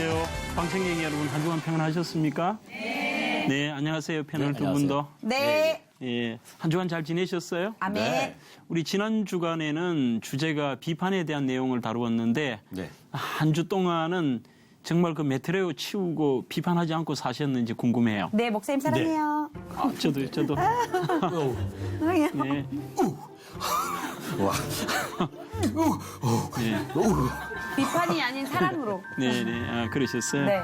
안녕하세요. 방청객 여러분, 한 주간 평안하셨습니까? 네. 네, 안녕하세요. 패널 두 분도. 네. 예, 한 주간 잘 지내셨어요? 아멘. 네. 우리 지난 주간에는 주제가 비판에 대한 내용을 다루었는데 네. 한 주 동안은 정말 그 메트레오 치우고 비판하지 않고 사셨는지 궁금해요. 네, 목사님 사랑해요. 아, 저도. 네. 와. 네. 비판이 아닌 사랑으로. 네, 아, 그러셨어요? 네.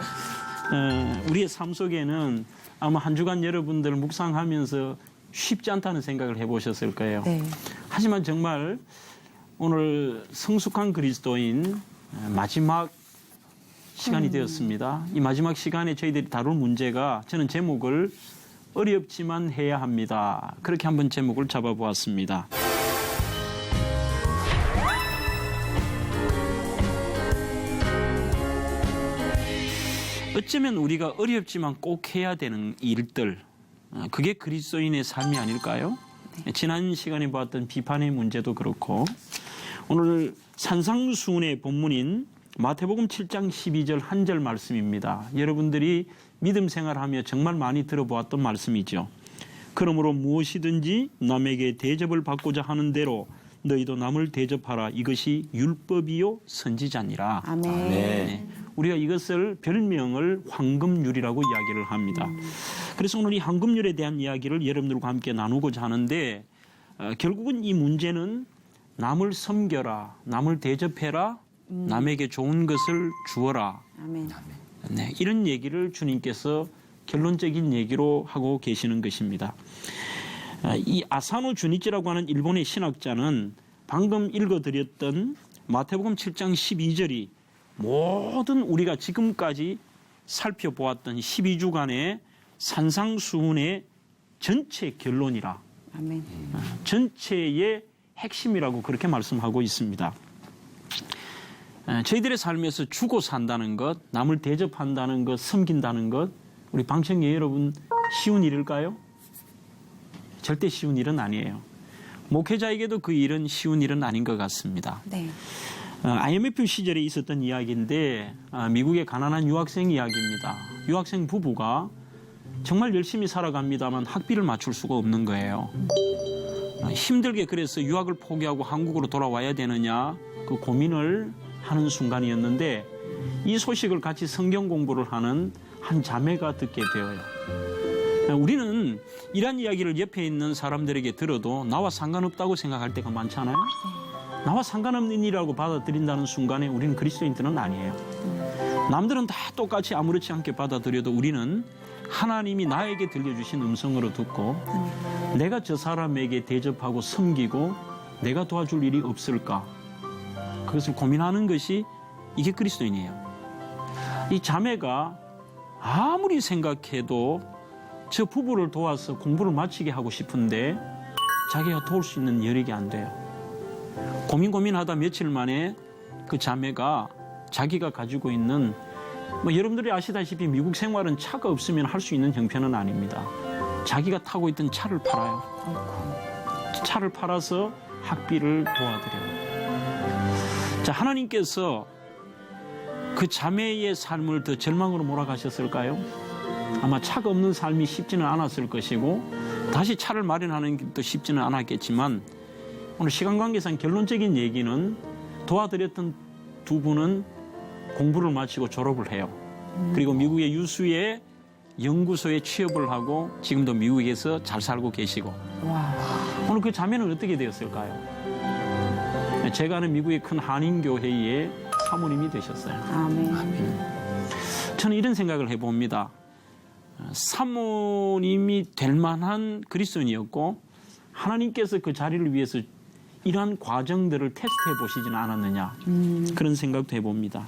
우리의 삶 속에는 아마 한 주간 여러분들 묵상하면서 쉽지 않다는 생각을 해보셨을 거예요. 네. 하지만 정말 오늘 성숙한 그리스도인 마지막 시간이 되었습니다. 이 마지막 시간에 저희들이 다룰 문제가 저는 제목을 어렵지만 해야 합니다. 그렇게 한번 제목을 잡아보았습니다. 어쩌면 우리가 어렵지만 꼭 해야 되는 일들, 그게 그리스도인의 삶이 아닐까요? 네. 지난 시간에 보았던 비판의 문제도 그렇고 오늘 산상수훈의 본문인 마태복음 7장 12절 한 절 말씀입니다. 여러분들이 믿음 생활하며 정말 많이 들어보았던 말씀이죠. 그러므로 무엇이든지 남에게 대접을 받고자 하는 대로 너희도 남을 대접하라. 이것이 율법이요 선지자니라. 아멘. 네. 우리가 이것을 별명을 황금률이라고 이야기를 합니다. 그래서 오늘 이 황금률에 대한 이야기를 여러분들과 함께 나누고자 하는데 결국은 이 문제는 남을 섬겨라, 남을 대접해라, 남에게 좋은 것을 주어라. 아멘. 네, 이런 얘기를 주님께서 결론적인 얘기로 하고 계시는 것입니다. 이 아사노 주니치라고 하는 일본의 신학자는 방금 읽어드렸던 마태복음 7장 12절이 모든 우리가 지금까지 살펴보았던 12주간의 산상수훈의 전체 결론이라, 아멘. 전체의 핵심이라고 그렇게 말씀하고 있습니다. 저희들의 삶에서 주고 산다는 것, 남을 대접한다는 것, 섬긴다는 것, 우리 방청객 여러분 쉬운 일일까요? 절대 쉬운 일은 아니에요. 목회자에게도 그 일은 쉬운 일은 아닌 것 같습니다. 네. IMF 시절에 있었던 이야기인데 미국의 가난한 유학생 이야기입니다. 유학생 부부가 정말 열심히 살아갑니다만 학비를 맞출 수가 없는 거예요. 힘들게 그래서 유학을 포기하고 한국으로 돌아와야 되느냐 그 고민을 하는 순간이었는데 이 소식을 같이 성경 공부를 하는 한 자매가 듣게 되어요. 우리는 이런 이야기를 옆에 있는 사람들에게 들어도 나와 상관없다고 생각할 때가 많잖아요. 나와 상관없는 일이라고 받아들인다는 순간에 우리는 그리스도인들은 아니에요. 남들은 다 똑같이 아무렇지 않게 받아들여도 우리는 하나님이 나에게 들려주신 음성으로 듣고 내가 저 사람에게 대접하고 섬기고 내가 도와줄 일이 없을까? 그것을 고민하는 것이 이게 그리스도인이에요. 이 자매가 아무리 생각해도 저 부부를 도와서 공부를 마치게 하고 싶은데 자기가 도울 수 있는 여력이 안 돼요. 고민하다 며칠 만에 그 자매가 자기가 가지고 있는 여러분들이 아시다시피 미국 생활은 차가 없으면 할 수 있는 형편은 아닙니다. 자기가 타고 있던 차를 팔아요. 차를 팔아서 학비를 도와드려요. 자, 하나님께서 그 자매의 삶을 더 절망으로 몰아가셨을까요? 아마 차가 없는 삶이 쉽지는 않았을 것이고 다시 차를 마련하는 것도 쉽지는 않았겠지만 오늘 시간 관계상 결론적인 얘기는 도와드렸던 두 분은 공부를 마치고 졸업을 해요. 그리고 미국의 유수의 연구소에 취업을 하고 지금도 미국에서 잘 살고 계시고 와. 오늘 그 자매는 어떻게 되었을까요? 제가 아는 미국의 큰 한인교회의 사모님이 되셨어요. 아멘. 저는 이런 생각을 해봅니다. 사모님이 될 만한 그리스도인이었고 하나님께서 그 자리를 위해서 이러한 과정들을 테스트해 보시지는 않았느냐 그런 생각도 해봅니다.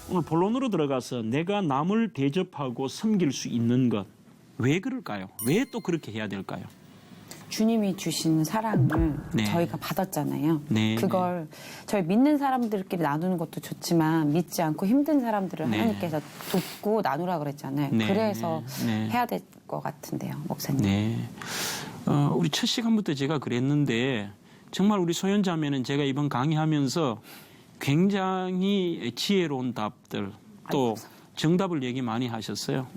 오늘 본론으로 들어가서 내가 남을 대접하고 섬길 수 있는 것 왜 그럴까요? 왜 또 그렇게 해야 될까요? 주님이 주신 사랑을 네. 저희가 받았잖아요. 네, 그걸 저희 믿는 사람들끼리 나누는 것도 좋지만 믿지 않고 힘든 사람들을 네. 하나님께서 돕고 나누라 그랬잖아요. 네, 그래서 네. 해야 될 것 같은데요, 목사님. 네. 우리 첫 시간부터 제가 그랬는데 정말 우리 소연자매는 제가 이번 강의하면서 굉장히 지혜로운 답들 또 정답을 얘기 많이 하셨어요.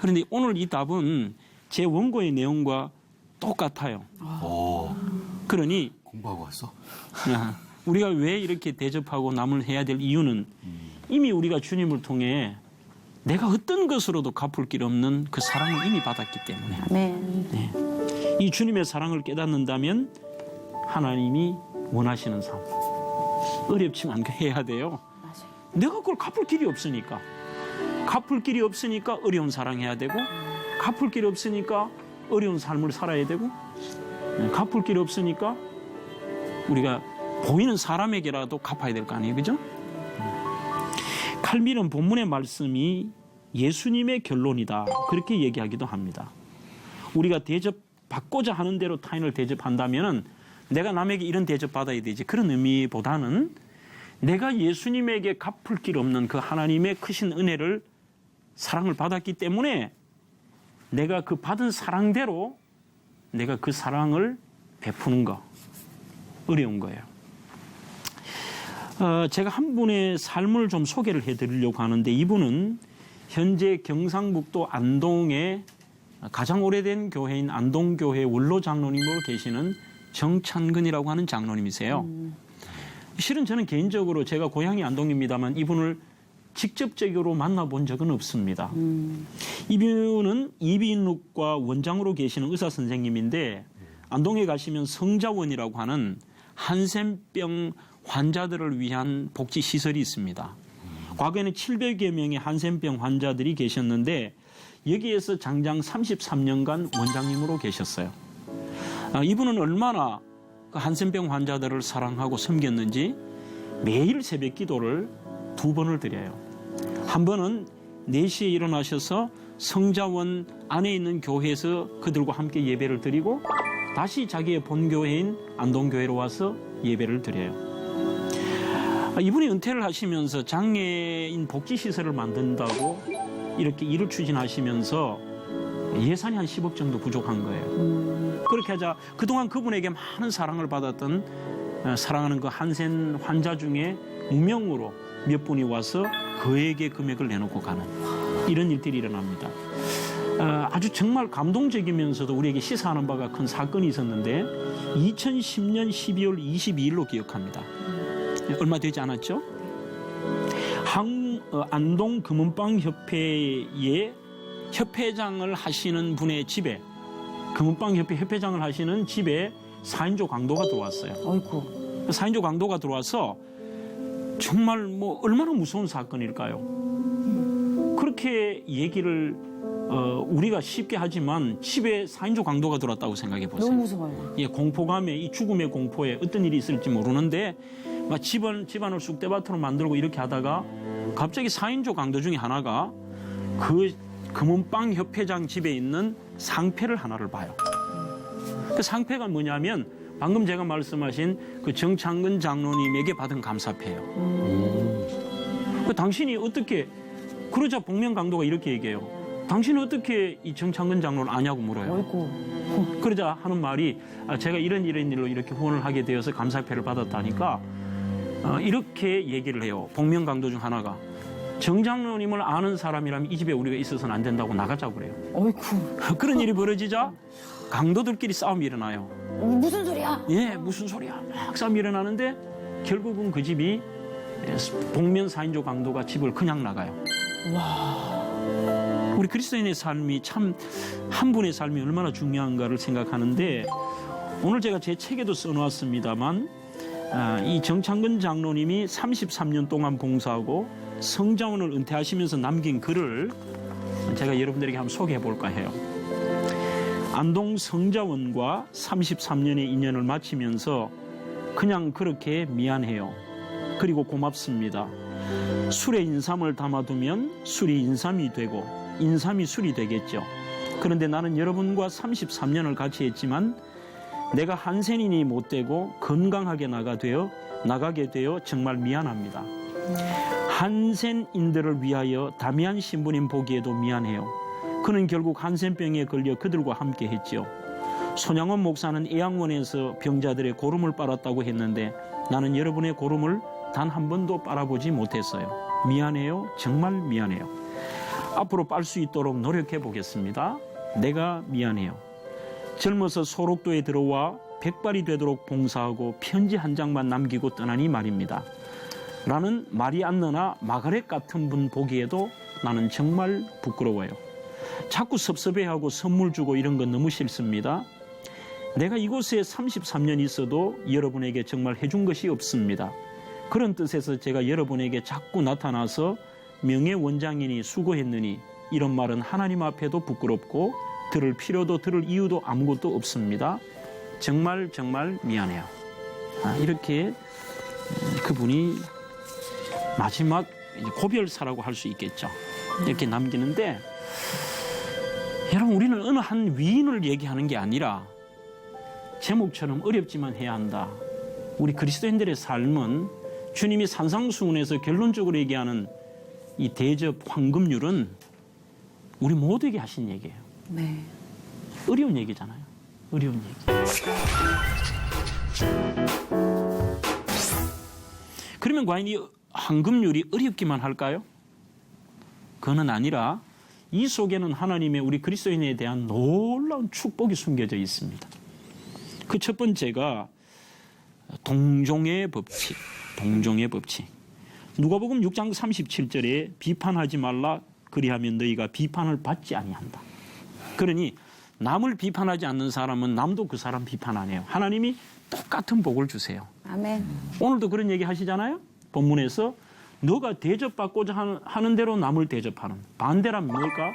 그런데 오늘 이 답은 제 원고의 내용과 똑같아요. 그러니 공부하고 왔어? 우리가 왜 이렇게 대접하고 남을 해야 될 이유는 이미 우리가 주님을 통해 내가 어떤 것으로도 갚을 길 없는 그 사랑을 이미 받았기 때문에 아멘. 이 주님의 사랑을 깨닫는다면 하나님이 원하시는 삶 어렵지만 해야 돼요. 맞아요. 내가 그걸 갚을 길이 없으니까 어려운 사랑해야 되고 갚을 길이 없으니까 어려운 삶을 살아야 되고 갚을 길이 없으니까 우리가 보이는 사람에게라도 갚아야 될 거 아니에요, 그죠? 칼빈은 본문의 말씀이 예수님의 결론이다 그렇게 얘기하기도 합니다. 우리가 대접받고자 하는 대로 타인을 대접한다면 내가 남에게 이런 대접 받아야 되지 그런 의미보다는 내가 예수님에게 갚을 길 없는 그 하나님의 크신 은혜를 사랑을 받았기 때문에 내가 그 받은 사랑대로 내가 그 사랑을 베푸는 거 어려운 거예요. 제가 한 분의 삶을 좀 소개를 해드리려고 하는데 이분은 현재 경상북도 안동의 가장 오래된 교회인 안동교회 원로 장로님으로 계시는 정찬근이라고 하는 장로님이세요. 실은 저는 개인적으로 제가 고향이 안동입니다만 이분을 직접적으로 만나본 적은 없습니다. 이분은 이비인후과 원장으로 계시는 의사 선생님인데 안동에 가시면 성자원이라고 하는 한센병 환자들을 위한 복지 시설이 있습니다. 과거에는 700여 명의 한센병 환자들이 계셨는데 여기에서 장장 33년간 원장님으로 계셨어요. 이분은 얼마나 그 한센병 환자들을 사랑하고 섬겼는지 매일 새벽 기도를 2번을 드려요. 한 번은 4시에 일어나셔서 성자원 안에 있는 교회에서 그들과 함께 예배를 드리고 다시 자기의 본교회인 안동교회로 와서 예배를 드려요. 이분이 은퇴를 하시면서 장애인 복지시설을 만든다고 이렇게 일을 추진하시면서 예산이 한 10억 정도 부족한 거예요. 그렇게 하자 그동안 그분에게 많은 사랑을 받았던 사랑하는 그 한센 환자 중에 무명으로 몇 분이 와서 그에게 금액을 내놓고 가는 이런 일들이 일어납니다. 아주 정말 감동적이면서도 우리에게 시사하는 바가 큰 사건이 있었는데 2010년 12월 22일로 기억합니다. 얼마 되지 않았죠? 안동 금은방 협회의 협회장을 하시는 분의 집에 금은방 협회 협회장을 하시는 집에 4인조 강도가 들어왔어요. 어이구. 4인조 강도가 들어와서 정말 뭐 얼마나 무서운 사건일까요? 그렇게 얘기를 우리가 쉽게 하지만 집에 4인조 강도가 들어왔다고 생각해 보세요. 너무 무서워요. 예, 공포감에 이 죽음의 공포에 어떤 일이 있을지 모르는데 막 집안을 쑥대밭으로 만들고 이렇게 하다가 갑자기 4인조 강도 중에 하나가 그 금은방 협회장 집에 있는 상패를 하나를 봐요. 그 상패가 뭐냐면 방금 제가 말씀하신 그 정창근 장로님에게 받은 감사패예요. 그 당신이 어떻게 그러자 복면 강도가 이렇게 얘기해요. 당신은 어떻게 이 정창근 장로를 아냐고 물어요. 어이구. 그러자 하는 말이 제가 이런 일로 이렇게 후원을 하게 되어서 감사패를 받았다니까 이렇게 얘기를 해요. 복면 강도 중 하나가 정 장로님을 아는 사람이라면 이 집에 우리가 있어서는 안 된다고 나가자고 그래요. 어이구. 그런 일이 벌어지자 강도들끼리 싸움이 일어나요. 무슨 소리야? 예, 무슨 소리야. 막 싸움이 일어나는데 결국은 그 집이 복면 4인조 강도가 집을 그냥 나가요. 우리 그리스도인의 삶이 참 한 분의 삶이 얼마나 중요한가를 생각하는데 오늘 제가 제 책에도 써놓았습니다만 이 정창근 장로님이 33년 동안 봉사하고 성자원을 은퇴하시면서 남긴 글을 제가 여러분들에게 한번 소개해 볼까 해요. 안동 성자원과 33년의 인연을 마치면서 그냥 그렇게 미안해요. 그리고 고맙습니다. 술에 인삼을 담아두면 술이 인삼이 되고 인삼이 술이 되겠죠. 그런데 나는 여러분과 33년을 같이 했지만 내가 한센인이 못되고 건강하게 나가게 되어 정말 미안합니다. 한센인들을 위하여 다미안 신부님 보기에도 미안해요. 그는 결국 한센병에 걸려 그들과 함께 했죠. 손양원 목사는 애양원에서 병자들의 고름을 빨았다고 했는데 나는 여러분의 고름을 단 한 번도 빨아보지 못했어요. 미안해요. 정말 미안해요. 앞으로 빨 수 있도록 노력해 보겠습니다. 내가 미안해요. 젊어서 소록도에 들어와 백발이 되도록 봉사하고 편지 한 장만 남기고 떠나니 말입니다. 라는 마리안느나 마가렛 같은 분 보기에도 나는 정말 부끄러워요. 자꾸 섭섭해하고 선물 주고 이런 건 너무 싫습니다. 내가 이곳에 33년 있어도 여러분에게 정말 해준 것이 없습니다. 그런 뜻에서 제가 여러분에게 자꾸 나타나서 명예원장이니 수고했느니 이런 말은 하나님 앞에도 부끄럽고 들을 필요도 들을 이유도 아무것도 없습니다. 정말 정말 미안해요. 이렇게 그분이 마지막 고별사라고 할 수 있겠죠. 이렇게 남기는데 여러분 우리는 어느 한 위인을 얘기하는 게 아니라 제목처럼 어렵지만 해야 한다. 우리 그리스도인들의 삶은 주님이 산상수훈에서 결론적으로 얘기하는 이 대접 황금률은 우리 모두에게 하신 얘기예요. 네. 어려운 얘기잖아요. 어려운 얘기. 그러면 과연 이 황금률이 어렵기만 할까요? 그건 아니라 이 속에는 하나님의 우리 그리스도인에 대한 놀라운 축복이 숨겨져 있습니다. 그 첫 번째가 동종의 법칙. 동종의 법칙. 누가복음 6장 37절에 비판하지 말라 그리하면 너희가 비판을 받지 아니한다. 그러니 남을 비판하지 않는 사람은 남도 그 사람 비판 안 해요. 하나님이 똑같은 복을 주세요. 아멘. 오늘도 그런 얘기 하시잖아요. 본문에서 너가 대접받고자 하는 대로 남을 대접하는. 반대란 뭘까?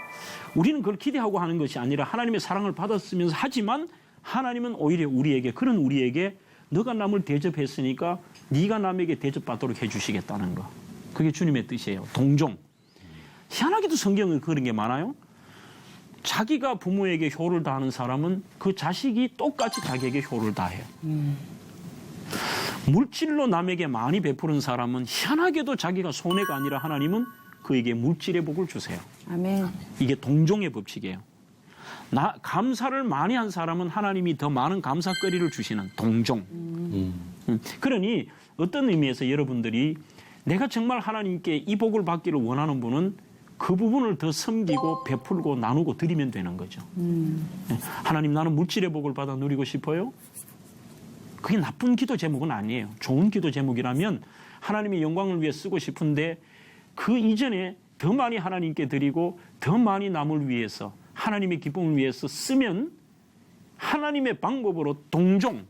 우리는 그걸 기대하고 하는 것이 아니라 하나님의 사랑을 받았으면서 하지만 하나님은 오히려 우리에게 너가 남을 대접했으니까 네가 남에게 대접받도록 해주시겠다는 거. 그게 주님의 뜻이에요. 동종. 희한하게도 성경은 그런 게 많아요. 자기가 부모에게 효를 다하는 사람은 그 자식이 똑같이 자기에게 효를 다해요. 물질로 남에게 많이 베푸는 사람은 희한하게도 자기가 손해가 아니라 하나님은 그에게 물질의 복을 주세요. 아멘. 이게 동종의 법칙이에요. 감사를 많이 한 사람은 하나님이 더 많은 감사거리를 주시는 동종. 그러니 어떤 의미에서 여러분들이 내가 정말 하나님께 이 복을 받기를 원하는 분은 그 부분을 더 섬기고 베풀고 나누고 드리면 되는 거죠. 하나님 나는 물질의 복을 받아 누리고 싶어요. 그게 나쁜 기도 제목은 아니에요. 좋은 기도 제목이라면 하나님의 영광을 위해 쓰고 싶은데 그 이전에 더 많이 하나님께 드리고 더 많이 남을 위해서 하나님의 기쁨을 위해서 쓰면 하나님의 방법으로 동종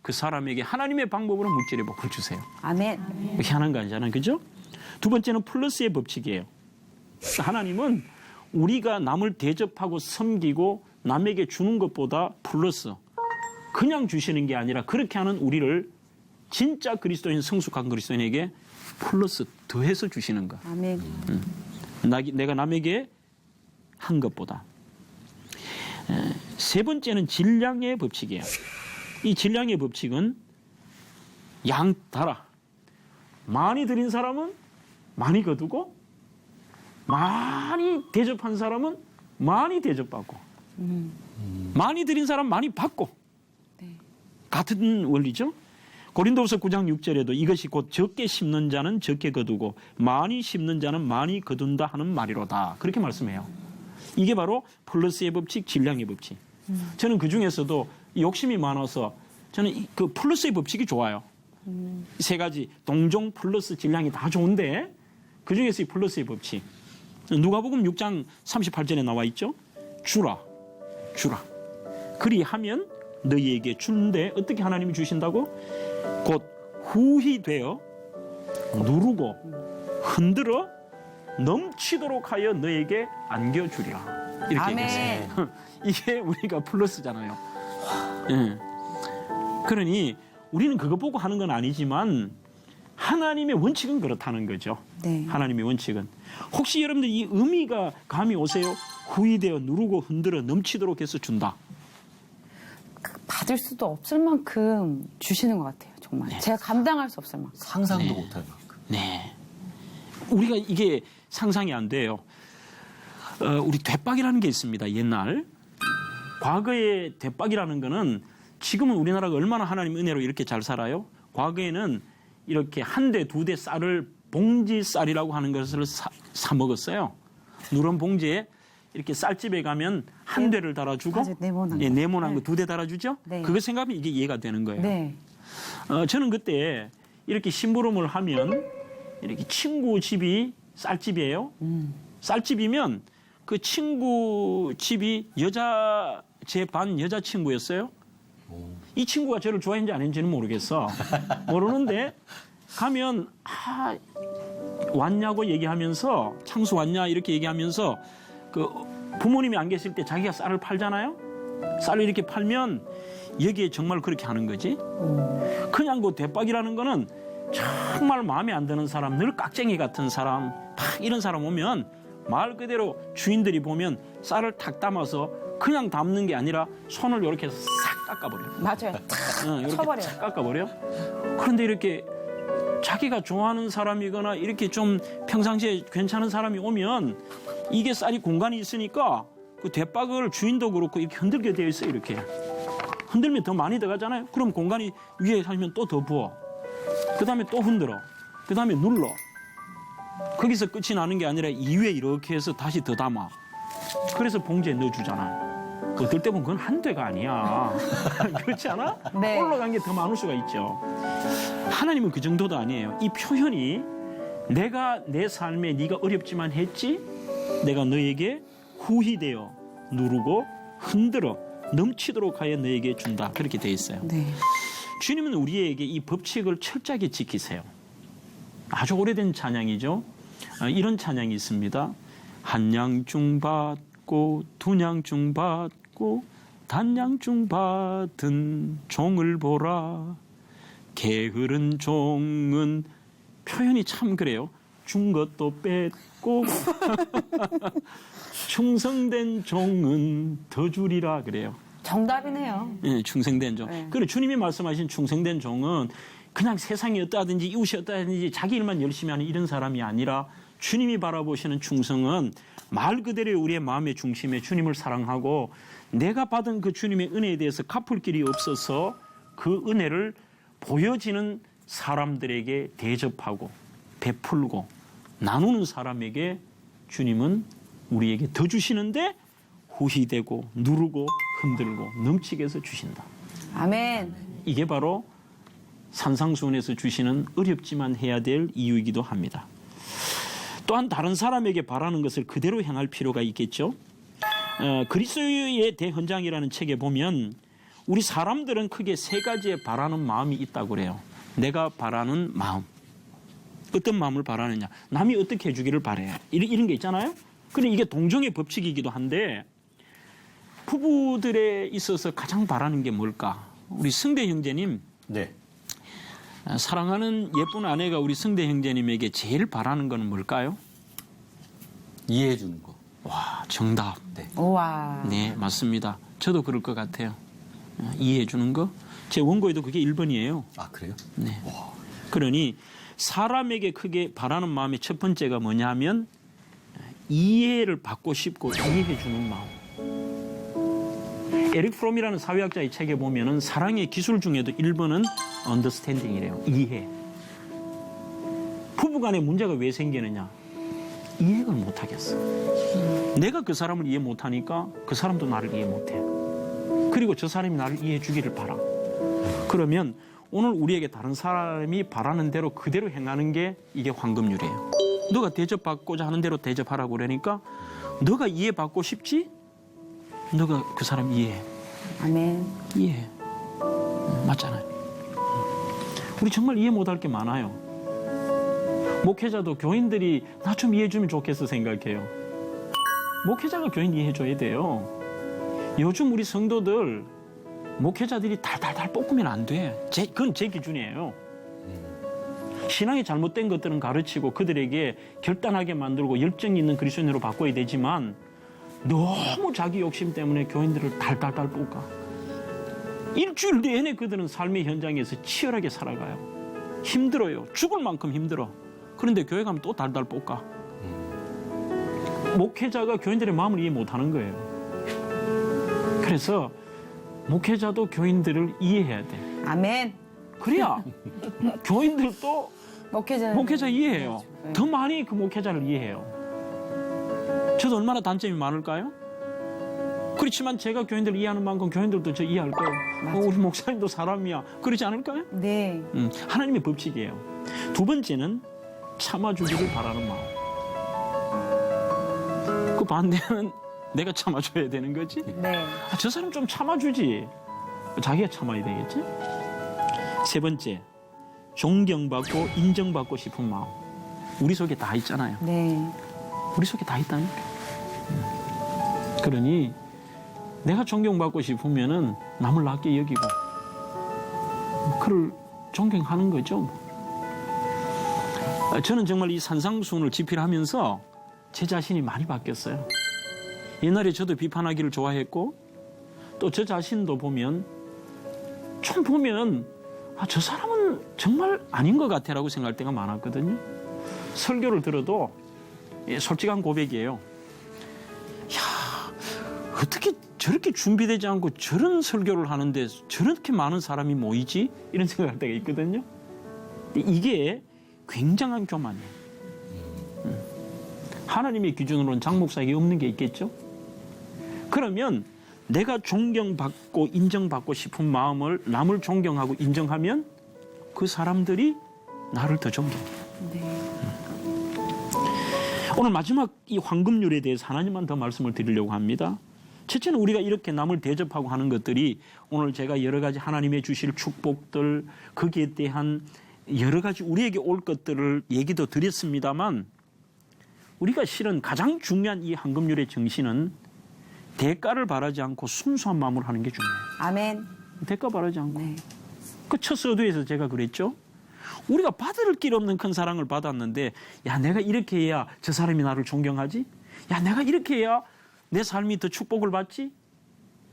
그 사람에게 하나님의 방법으로 물질의 복을 주세요. 아멘. 희한한 거 아니잖아요. 그죠? 두 번째는 플러스의 법칙이에요. 하나님은 우리가 남을 대접하고 섬기고 남에게 주는 것보다 플러스 그냥 주시는 게 아니라 그렇게 하는 우리를 진짜 그리스도인 성숙한 그리스도인에게 플러스 더해서 주시는 거. 아멘. 내가 남에게 한 것보다. 세 번째는 질량의 법칙이에요. 이 질량의 법칙은 양따라 많이 드린 사람은 많이 거두고 많이 대접한 사람은 많이 대접받고 많이 드린 사람 많이 받고 네. 같은 원리죠. 고린도후서 9장 6절에도 이것이 곧 적게 심는 자는 적게 거두고 많이 심는 자는 많이 거둔다 하는 말이로다. 그렇게 말씀해요. 이게 바로 플러스의 법칙, 질량의 법칙. 저는 그중에서도 욕심이 많아서 저는 그 플러스의 법칙이 좋아요. 세 가지 동종 플러스 질량이 다 좋은데 그중에서 이 플러스의 법칙. 누가복음 6장 38절에 나와 있죠. 주라. 그리하면 너희에게 주는데 어떻게 하나님이 주신다고? 곧 후히 되어 누르고 흔들어 넘치도록 하여 너에게 안겨주리라. 이렇게 아멘. 얘기했어요. 이게 우리가 플러스잖아요. 예. 그러니 우리는 그거 보고 하는 건 아니지만 하나님의 원칙은 그렇다는 거죠. 네. 하나님의 원칙은. 혹시 여러분들 이 의미가 감이 오세요? 후히 되어 누르고 흔들어 넘치도록 해서 준다. 받을 수도 없을 만큼 주시는 것 같아요. 정말. 네. 제가 감당할 수 없을 만큼. 상상도 못할 만큼. 네. 우리가 이게 상상이 안 돼요. 우리 되박이라는 게 있습니다. 옛날 과거의 대박이라는 거는 지금은 우리나라가 얼마나 하나님 은혜로 이렇게 잘 살아요? 과거에는 이렇게 한 대, 두 대 쌀을 봉지 쌀이라고 하는 것을 사 먹었어요. 누런 봉지에 이렇게 쌀집에 가면 한 대를 달아주고 맞아요. 네모난 예, 거. 네모난 네. 거 두 대 달아주죠. 네. 그거 생각하면 이게 이해가 되는 거예요. 네. 저는 그때 이렇게 심부름을 하면 이렇게 친구 집이 쌀집이에요. 쌀집이면 그 친구 집이 제 반 여자친구였어요. 이 친구가 저를 좋아했는지 아닌지는 모르겠어. 모르는데 가면 왔냐고 얘기하면서 창수 왔냐 이렇게 얘기하면서 그 부모님이 안 계실 때 자기가 쌀을 팔잖아요. 쌀을 이렇게 팔면 여기에 정말 그렇게 하는 거지. 그냥 그 대박이라는 거는 정말 마음에 안 드는 사람, 늘 깍쟁이 같은 사람, 팍 이런 사람 오면 말 그대로 주인들이 보면 쌀을 탁 담아서 그냥 담는 게 아니라 손을 이렇게 싹 깎아버려요. 맞아요. 이렇게 쳐버려요. 싹 깎아버려. 그런데 이렇게 자기가 좋아하는 사람이거나 이렇게 좀 평상시에 괜찮은 사람이 오면 이게 쌀이 공간이 있으니까 그 대박을 주인도 그렇고 이렇게 흔들게 되어 있어요. 이렇게 흔들면 더 많이 들어가잖아요. 그럼 공간이 위에 하면 또 더 부어. 그 다음에 또 흔들어. 그 다음에 눌러. 거기서 끝이 나는 게 아니라 이 위에 이렇게 해서 다시 더 담아. 그래서 봉지에 넣어주잖아. 어떨 때 보면 그건 한 대가 아니야. 그렇지 않아? 네. 올라간 게 더 많을 수가 있죠. 하나님은 그 정도도 아니에요. 이 표현이 내가 내 삶에 네가 어렵지만 했지? 내가 너에게 후히되어 누르고 흔들어 넘치도록 하여 너에게 준다. 그렇게 돼 있어요. 네. 주님은 우리에게 이 법칙을 철저하게 지키세요. 아주 오래된 찬양이죠. 이런 찬양이 있습니다. 한양중 받고 두냥중 받고 단양중 받은 종을 보라. 게으른 종은 표현이 참 그래요. 준 것도 뺏고 충성된 종은 더 주리라 그래요. 정답이네요. 예, 충성된 종. 네. 그리고 주님이 말씀하신 충성된 종은 그냥 세상이 어떠하든지 이웃이 어떠하든지 자기 일만 열심히 하는 이런 사람이 아니라 주님이 바라보시는 충성은 말 그대로 우리의 마음의 중심에 주님을 사랑하고 내가 받은 그 주님의 은혜에 대해서 갚을 길이 없어서 그 은혜를 보여지는 사람들에게 대접하고 베풀고 나누는 사람에게 주님은 우리에게 더 주시는데 후히되고 누르고 흔들고 넘치게 해서 주신다. 아멘. 이게 바로 산상수훈에서 주시는 어렵지만 해야 될 이유이기도 합니다. 또한 다른 사람에게 바라는 것을 그대로 행할 필요가 있겠죠. 그리스도의 대헌장이라는 책에 보면 우리 사람들은 크게 세 가지의 바라는 마음이 있다고 그래요. 내가 바라는 마음. 어떤 마음을 바라느냐. 남이 어떻게 해주기를 바라요. 이런 게 있잖아요. 그런데 이게 동정의 법칙이기도 한데 부부들에 있어서 가장 바라는 게 뭘까? 우리 승대 형제님. 네. 사랑하는 예쁜 아내가 우리 승대 형제님에게 제일 바라는 건 뭘까요? 이해해 주는 거. 와, 정답. 네. 우와. 네, 맞습니다. 저도 그럴 것 같아요. 이해해 주는 거. 제 원고에도 그게 1번이에요. 아, 그래요? 네. 그러니 사람에게 크게 바라는 마음의 첫 번째가 뭐냐 하면 이해를 받고 싶고 이해해 주는 마음. 에릭 프롬이라는 사회학자의 책에 보면은 사랑의 기술 중에도 1번은 언더스탠딩이래요. 이해. 부부간에 문제가 왜 생기느냐? 이해를 못 하겠어. 내가 그 사람을 이해 못 하니까 그 사람도 나를 이해 못 해. 그리고 저 사람이 나를 이해해 주기를 바라. 그러면 오늘 우리에게 다른 사람이 바라는 대로 그대로 행하는 게 이게 황금률이에요. 너가 대접받고자 하는 대로 대접하라고 그러니까 너가 이해받고 싶지? 너가 그 사람 이해해. 아멘. 이해해. 맞잖아요. 우리 정말 이해 못할 게 많아요. 목회자도 교인들이 나 좀 이해해주면 좋겠어 생각해요. 목회자가 교인 이해해줘야 돼요. 요즘 우리 성도들 목회자들이 달달달 볶으면 안 돼. 그건 제 기준이에요. 신앙이 잘못된 것들은 가르치고 그들에게 결단하게 만들고 열정 있는 그리스도인으로 바꿔야 되지만 너무 자기 욕심 때문에 교인들을 달달달 볶아. 일주일 내내 그들은 삶의 현장에서 치열하게 살아가요. 힘들어요. 죽을 만큼 힘들어. 그런데 교회 가면 또 달달 볶아. 목회자가 교인들의 마음을 이해 못하는 거예요. 그래서 목회자도 교인들을 이해해야 돼. 아멘. 그래야 교인들도 목회자 이해해요. 네. 더 많이 그 목회자를 이해해요. 저도 얼마나 단점이 많을까요? 그렇지만 제가 교인들을 이해하는 만큼 교인들도 저 이해할 거예요. 우리 목사님도 사람이야. 그러지 않을까요? 네. 하나님의 법칙이에요. 두 번째는 참아주기를 바라는 마음. 그 반대는 내가 참아줘야 되는 거지. 네. 아, 저 사람 좀 참아주지. 자기가 참아야 되겠지. 세 번째, 존경받고 인정받고 싶은 마음. 우리 속에 다 있잖아요. 네. 우리 속에 다 있다니까. 그러니 내가 존경받고 싶으면은 남을 낮게 여기고 그를 존경하는 거죠. 저는 정말 이 산상수훈을 집필하면서 제 자신이 많이 바뀌었어요. 옛날에 저도 비판하기를 좋아했고 또 저 자신도 보면 좀 보면 저 사람은 정말 아닌 것 같아라고 생각할 때가 많았거든요. 설교를 들어도 솔직한 고백이에요. 야, 어떻게 저렇게 준비되지 않고 저런 설교를 하는데 저렇게 많은 사람이 모이지? 이런 생각할 때가 있거든요. 이게 굉장한 교만이에요. 하나님의 기준으로는 장 목사에게 없는 게 있겠죠? 그러면 내가 존경받고 인정받고 싶은 마음을 남을 존경하고 인정하면 그 사람들이 나를 더 존경해요. 네. 오늘 마지막 이 황금률에 대해서 하나님만 더 말씀을 드리려고 합니다. 첫째는 우리가 이렇게 남을 대접하고 하는 것들이 오늘 제가 여러 가지 하나님의 주실 축복들 거기에 대한 여러 가지 우리에게 올 것들을 얘기도 드렸습니다만 우리가 실은 가장 중요한 이 황금률의 정신은 대가를 바라지 않고 순수한 마음으로 하는 게 중요해요. 아멘. 대가 바라지 않고. 네. 그 첫 서두에서 제가 그랬죠. 우리가 받을 길 없는 큰 사랑을 받았는데 야 내가 이렇게 해야 저 사람이 나를 존경하지? 야 내가 이렇게 해야 내 삶이 더 축복을 받지?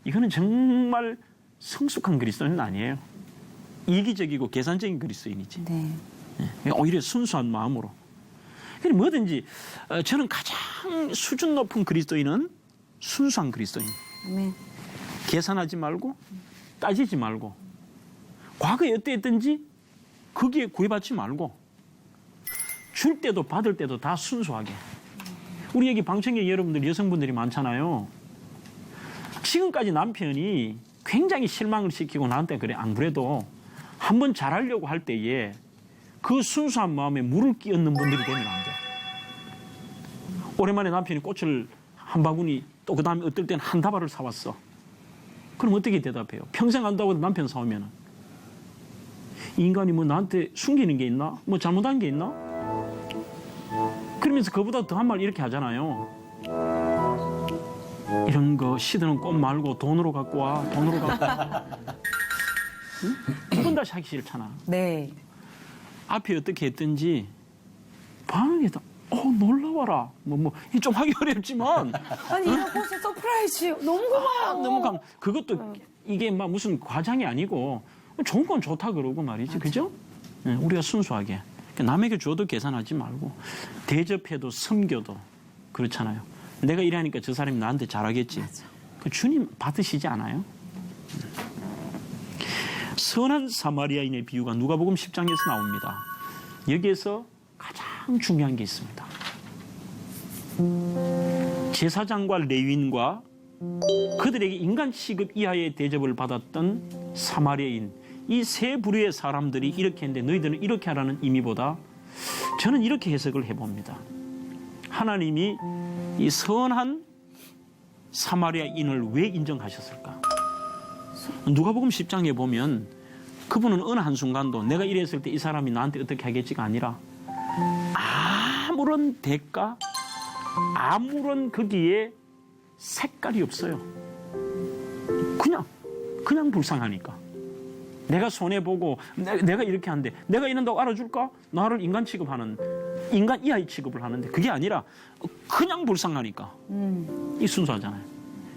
이거는 정말 성숙한 그리스도인은 아니에요. 이기적이고 계산적인 그리스도인이지. 네. 오히려 순수한 마음으로. 그러니까 뭐든지 저는 가장 수준 높은 그리스도인은 순수한 그리스도인. 아멘. 계산하지 말고 따지지 말고 과거에 어땠든지 거기에 구애받지 말고 줄 때도 받을 때도 다 순수하게. 우리 여기 방청객 여러분들 여성분들이 많잖아요. 지금까지 남편이 굉장히 실망을 시키고 나한테 그래 안 그래도 한번 잘하려고 할 때에 그 순수한 마음에 물을 끼얹는 분들이 되면 안 돼. 오랜만에 남편이 꽃을 한 바구니 또 그 다음에 어떨 때는 한 다발을 사왔어. 그럼 어떻게 대답해요? 평생 한다고 남편 사오면 이 인간이 뭐 나한테 숨기는 게 있나? 뭐 잘못한 게 있나? 그러면서 그보다 더한 말 이렇게 하잖아요. 이런 거 시드는 꽃 말고 돈으로 갖고 와. 돈으로 갖고 와. 응? 두 번 다시 하기 싫잖아. 네. 앞에 어떻게 했든지 반응에다 놀라워라. 좀 하기 어렵지만 아니 이런 꽃을 서프라이즈 너무 고마워. 너무 그것도 이게 막 무슨 과장이 아니고 좋은 건 좋다 그러고 말이지. 그죠? 네, 우리가 순수하게 남에게 줘도 계산하지 말고 대접해도 섬겨도 그렇잖아요. 내가 이러니까 저 사람이 나한테 잘하겠지. 맞아. 그 주님 받으시지 않아요? 선한 사마리아인의 비유가 누가복음 10장에서 나옵니다. 여기에서 가장 중요한 게 있습니다. 제사장과 레위인과 그들에게 인간 취급 이하의 대접을 받았던 사마리아인 이 세 부류의 사람들이 이렇게 했는데 너희들은 이렇게 하라는 의미보다 저는 이렇게 해석을 해봅니다. 하나님이 이 선한 사마리아인을 왜 인정하셨을까? 누가복음 10장에 보면 그분은 어느 한순간도 내가 이랬을 때 이 사람이 나한테 어떻게 하겠지가 아니라 아무런 대가, 아무런 거기에 색깔이 없어요. 그냥 불쌍하니까. 내가 손해보고 내가 이렇게 하는데 내가 이런다고 알아줄까? 나를 인간 취급하는 인간 이하의 취급을 하는데 그게 아니라 그냥 불쌍하니까 이 순수하잖아요.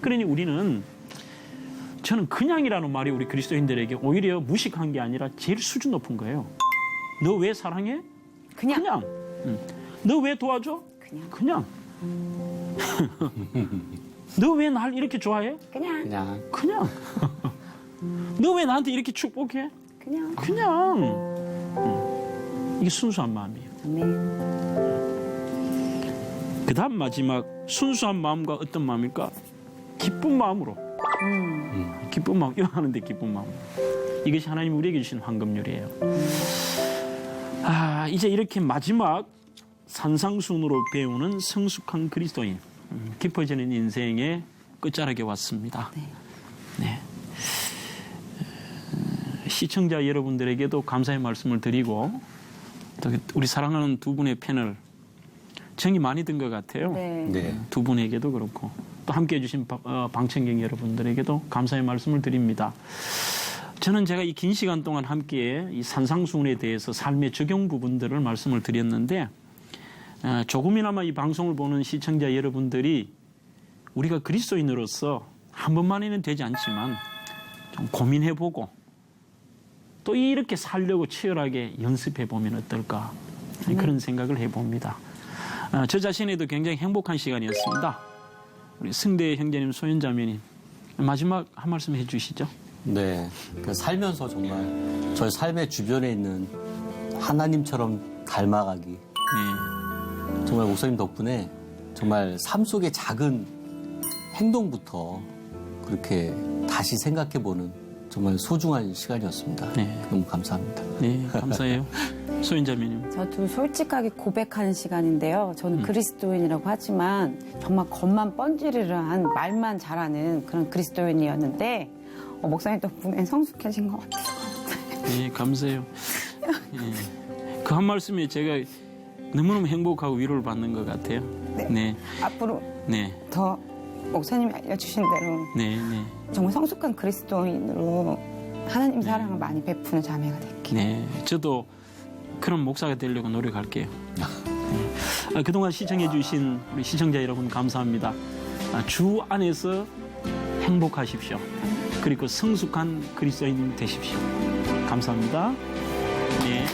그러니 우리는 저는 그냥이라는 말이 우리 그리스도인들에게 오히려 무식한 게 아니라 제일 수준 높은 거예요. 너 왜 사랑해? 너 왜 도와줘? 그냥. 너 왜 날 이렇게 좋아해? 그냥 그냥. 너 왜 나한테 이렇게 축복해? 그냥. 이게 순수한 마음이에요. 아멘. 그다음 마지막 순수한 마음과 어떤 마음일까? 기쁜 마음으로. 기쁜 마음, 이거 하는데 기쁜 마음. 이것이 하나님 우리에게 주신 황금률이에요. 이제 이렇게 마지막 산상순으로 배우는 성숙한 그리스도인. 깊어지는 인생의 끝자락에 왔습니다. 네. 시청자 여러분들에게도 감사의 말씀을 드리고 또 우리 사랑하는 두 분의 패널 정이 많이 든 것 같아요. 네. 네. 두 분에게도 그렇고 또 함께해 주신 방청객 여러분들에게도 감사의 말씀을 드립니다. 저는 제가 이 긴 시간 동안 함께 이 산상순에 대해서 삶의 적용 부분들을 말씀을 드렸는데 조금이나마 이 방송을 보는 시청자 여러분들이 우리가 그리스도인으로서 한 번만에는 되지 않지만 좀 고민해보고 또 이렇게 살려고 치열하게 연습해보면 어떨까 그런 생각을 해봅니다. 저 자신에도 굉장히 행복한 시간이었습니다. 우리 승대 형제님, 소연자매님 마지막 한 말씀 해주시죠. 네. 살면서 정말 저희 삶의 주변에 있는 하나님처럼 닮아가기. 네. 정말 목사님 덕분에 정말 삶 속의 작은 행동부터 그렇게 다시 생각해보는 정말 소중한 시간이었습니다. 네. 너무 감사합니다. 네, 감사해요. 소연자매님. 저도 솔직하게 고백하는 시간인데요. 저는 그리스도인이라고 하지만 정말 겉만 번지르르한 말만 잘하는 그런 그리스도인이었는데 목사님 덕분에 성숙해진 것 같아요. 네, 감사해요. 네. 그 한 말씀에 제가 너무너무 행복하고 위로를 받는 것 같아요. 네. 네. 앞으로 네. 더 목사님이 알려주신 대로 네. 네. 정말 성숙한 그리스도인으로 하나님 사랑을 많이 베푸는 자매가 될게요. 네. 저도 그런 목사가 되려고 노력할게요. 네. 그동안 시청해주신 우리 시청자 여러분 감사합니다. 주 안에서 행복하십시오. 그리고 성숙한 그리스도인 되십시오. 감사합니다. 네.